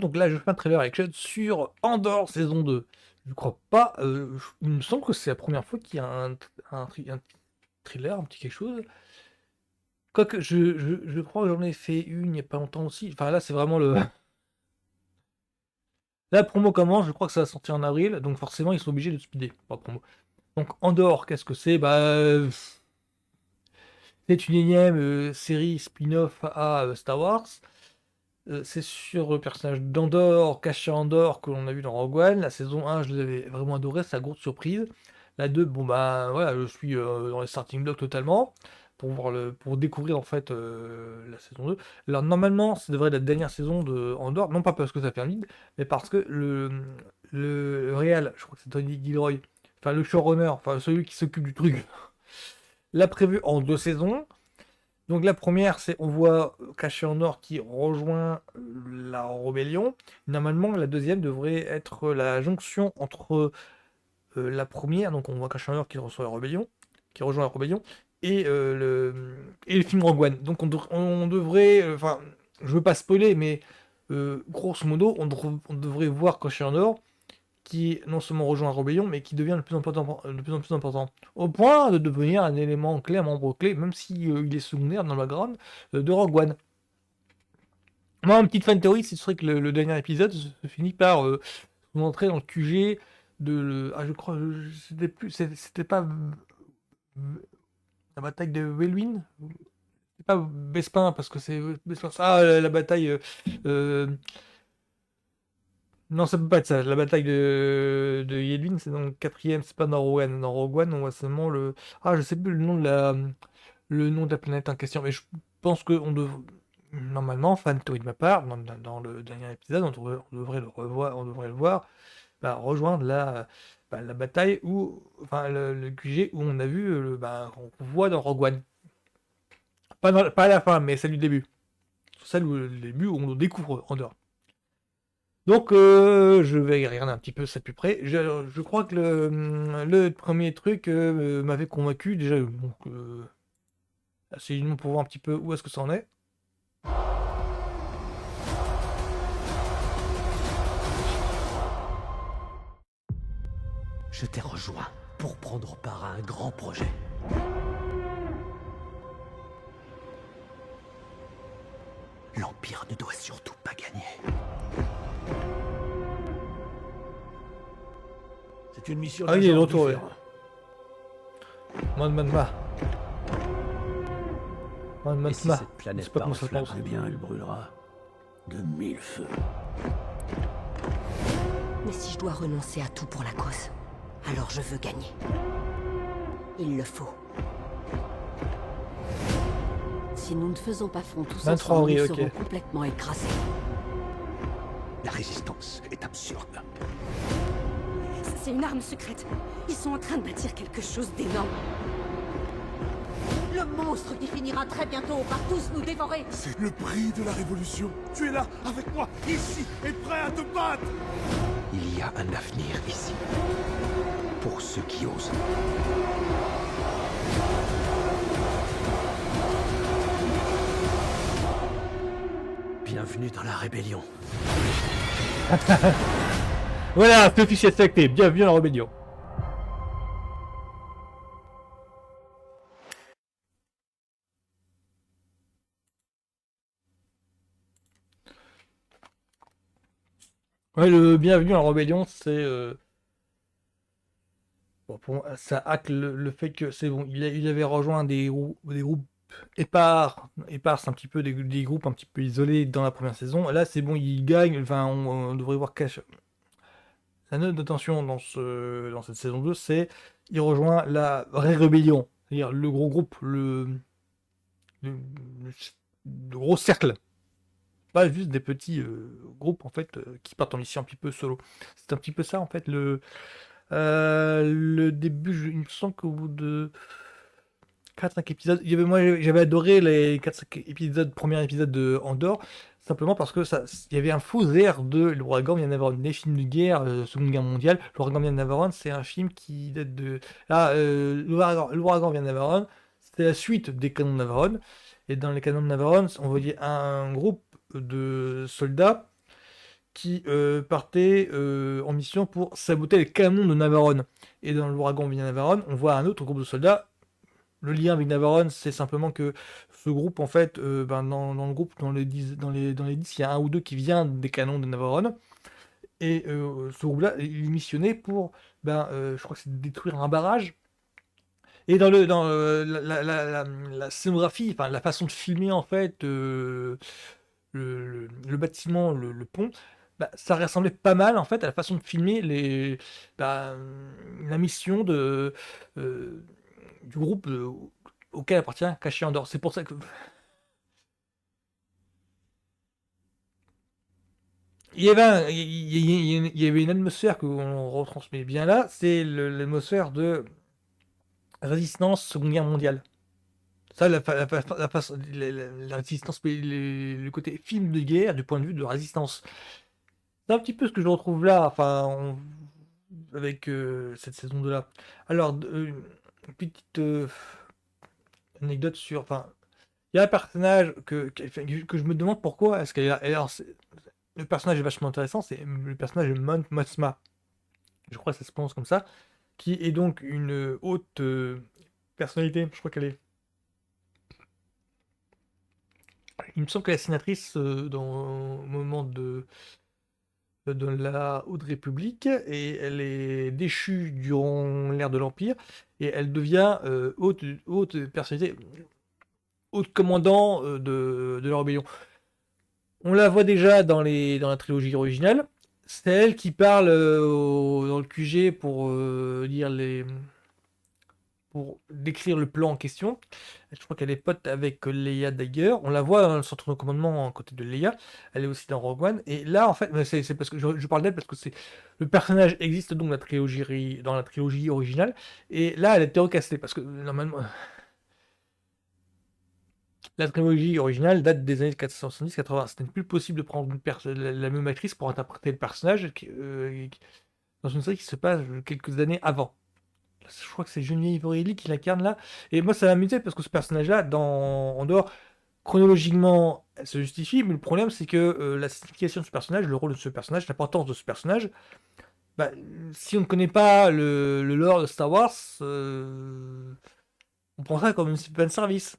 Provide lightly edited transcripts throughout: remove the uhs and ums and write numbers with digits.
donc là je fais un trailer action sur Andor saison 2. Je crois pas, il me semble que c'est la première fois qu'il y a un thriller, un petit quelque chose. Quoique je crois que j'en ai fait une il n'y a pas longtemps aussi. Enfin là c'est vraiment le. La promo commence, je crois que ça va sortir en avril, donc forcément ils sont obligés de speeder pour la promo. Donc Andor, qu'est-ce que c'est? Bah c'est une énième série spin-off à Star Wars. C'est sur le personnage d'Andor, caché Andor, que l'on a vu dans Rogue One. La saison 1, je l'avais vraiment adoré, c'est la grosse surprise. La 2, bon bah voilà, je suis dans les starting blocks totalement pour découvrir en fait la saison 2. Alors normalement, ça devrait être la dernière saison de Andor, non pas parce que ça fait un vide, mais parce que le réal, je crois que c'est Tony Gilroy, enfin le showrunner, enfin celui qui s'occupe du truc, l'a prévu en 2 saisons. Donc la première, c'est on voit Caché en Or qui rejoint la rébellion. Normalement, la deuxième devrait être la jonction entre la première, donc on voit Caché en Or qui reçoit la rébellion, qui rejoint la rébellion, et le film Rogue One. Donc on devrait, enfin, je veux pas spoiler, mais grosso modo, on devrait voir Caché en Or qui non seulement rejoint la rébellion, mais qui devient de plus en plus important, au point de devenir un élément clé, un membre clé, même si il est secondaire dans le background de Rogue One. Moi, une petite fan théorie, c'est vrai que le dernier épisode se finit par montrer dans le QG je crois, c'était pas la bataille de Wellwyn. C'est pas Bespin parce que c'est Bespin. Ah, la bataille. Non, ça peut pas être ça. La bataille de Yedlin, c'est dans le quatrième, c'est pas dans Rogue One. Dans Rogue One, on voit seulement le. Ah, je sais plus le nom de la planète en question, mais je pense que on devrait. Normalement, fan théorie de ma part, dans le dernier épisode, on devrait le revoir, on devrait le voir, bah, rejoindre la bataille où, enfin, le QG où on a vu, on voit dans Rogue One. Pas à la fin, mais celle du début. Celle où le début où on découvre Andorre. Donc, je vais regarder un petit peu ça de plus près. Je crois que le premier truc m'avait convaincu déjà. Donc, c'est uniquement pour voir un petit peu où est-ce que ça en est. Je t'ai rejoint pour prendre part à un grand projet. L'Empire ne doit surtout pas gagner. C'est une mission Ah, il est de d'agent retour, différent. Et si cette planète C'est pas part comment en ça se flammes, prononce. Eh bien, elle brûlera de 1000 feux. Mais si je dois renoncer à tout pour la cause, alors je veux gagner. Il le faut. Si nous ne faisons pas front tous 23 ensemble, nous avril, ok. serons complètement écrasés. La résistance est absurde. C'est une arme secrète. Ils sont en train de bâtir quelque chose d'énorme. Le monstre qui finira très bientôt par tous nous dévorer. C'est le prix de la révolution. Tu es là, avec moi, ici, et prêt à te battre. Il y a un avenir ici. Pour ceux qui osent. Bienvenue dans la rébellion. Voilà, c'est officiel, c'est acté. Bienvenue dans la rébellion. Ouais, le bienvenue dans la rébellion, c'est. Bon, pour moi, ça acte le fait que c'est bon. Il avait rejoint des groupes épars, c'est un petit peu des groupes un petit peu isolés dans la première saison. Là, c'est bon, il gagne. Enfin, on devrait voir Cash. La note d'attention dans cette saison 2, c'est il rejoint la vraie rébellion. C'est-à-dire le gros groupe, le gros cercle. Pas juste des petits groupes en fait qui partent en mission un petit peu solo. C'est un petit peu ça en fait le début. Il me semble qu'au bout de 4-5 épisodes, moi j'avais adoré les 4-5 épisodes, premier épisode de Andorre, simplement parce que il y avait un faux air de l'ouragan vient d'avoir des films de guerre, Seconde Guerre mondiale. L'ouragan vient d'Navarone, c'est un film qui date de. Là, l'ouragan vient d'Navarone, c'était la suite des canons de Navarone. Et dans les canons de Navarone, on voyait un groupe de soldats qui partait en mission pour saboter les canons de Navarone. Et dans l'ouragan via Navarone, on voit un autre groupe de soldats. Le lien avec Navarone, c'est simplement que ce groupe, en fait, dans le groupe, dans les 10, il y a un ou deux qui vient des canons de Navarone. Et ce groupe-là, il est missionné pour, je crois que c'est de détruire un barrage. Et dans la scénographie, enfin la façon de filmer en fait le bâtiment, le pont, ça ressemblait pas mal en fait à la façon de filmer bah, la mission du groupe auquel appartient Caché Andor. C'est pour ça que il y avait une atmosphère qu'on retransmet bien là, c'est l'atmosphère de résistance Seconde Guerre mondiale. Ça, la résistance, le côté film de guerre du point de vue de la résistance. C'est un petit peu ce que je retrouve là, enfin, avec cette saison 2 là. Alors, une petite anecdote sur, enfin, il y a un personnage que je me demande pourquoi est-ce qu'elle est là. Alors, le personnage est vachement intéressant, c'est le personnage de Mon Mothma. Je crois que ça se prononce comme ça, qui est donc une haute personnalité. Je crois qu'elle est. Il me semble que la sénatrice dans au moment de la Haute République, et elle est déchue durant l'ère de l'Empire, et elle devient haute personnalité, haute commandant de la rébellion. On la voit déjà dans la trilogie originale. C'est elle qui parle dans le QG pour décrire le plan en question. Je crois qu'elle est pote avec Leia d'ailleurs. On la voit dans le centre de commandement à côté de Leia. Elle est aussi dans Rogue One. Et là, en fait, c'est parce que je parle d'elle parce que le personnage existe donc dans la trilogie originale. Et là, elle a été recastée parce que normalement, la trilogie originale date des années 470-80. C'était plus possible de prendre la même actrice pour interpréter le personnage dans une série qui se passe quelques années avant. Je crois que c'est Geneviève O'Reilly qui l'incarne là. Et moi, ça m'a amusé parce que ce personnage-là, dans Andor, chronologiquement, elle se justifie, mais le problème, c'est que la signification de ce personnage, le rôle de ce personnage, l'importance de ce personnage, si on ne connaît pas le lore de Star Wars, on prend ça comme une fan service.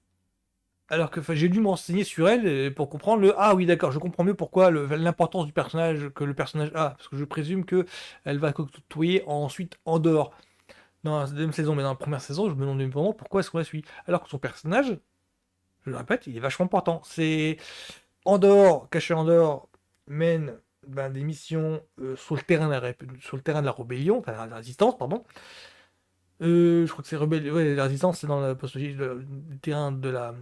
Alors que j'ai dû me renseigner sur elle pour comprendre Ah oui, d'accord, je comprends mieux pourquoi l'importance du personnage que le personnage a. Parce que je présume que elle va côtoyer ensuite Andor dans la deuxième saison, mais dans la première saison, je me demande vraiment pourquoi est-ce qu'on la suit. Alors que son personnage, je le répète, il est vachement important. C'est Caché Andor mène des missions sur le terrain de la rébellion, enfin de la résistance, pardon. Je crois que c'est la résistance, c'est dans la postologie du terrain de la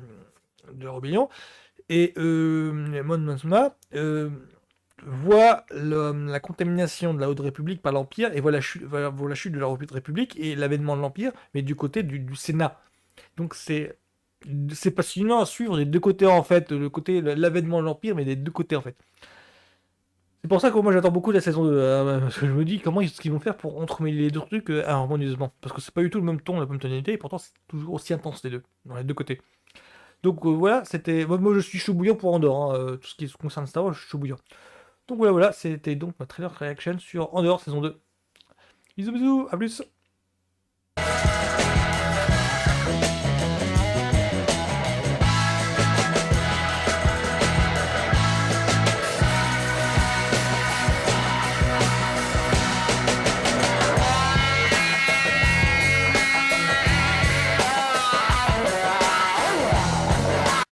rébellion. Et Mon Mothma voit la contamination de la Haute République par l'Empire et voit la chute de la Haute République et l'avènement de l'Empire, mais du côté du Sénat. Donc c'est passionnant à suivre des deux côtés en fait, l'avènement de l'Empire, mais des deux côtés en fait. C'est pour ça que moi j'attends beaucoup la saison 2, parce que je me dis comment est-ce qu'ils vont faire pour entremêler les deux trucs harmonieusement. Parce que c'est pas du tout le même ton, la même tonalité, et pourtant c'est toujours aussi intense les deux, dans les deux côtés. Donc voilà, c'était. Moi je suis chaud bouillant pour Andorre, tout ce qui concerne Star Wars, je suis chaud bouillant. Donc voilà, c'était donc ma trailer reaction sur Andorre saison 2. Bisous bisous, à plus.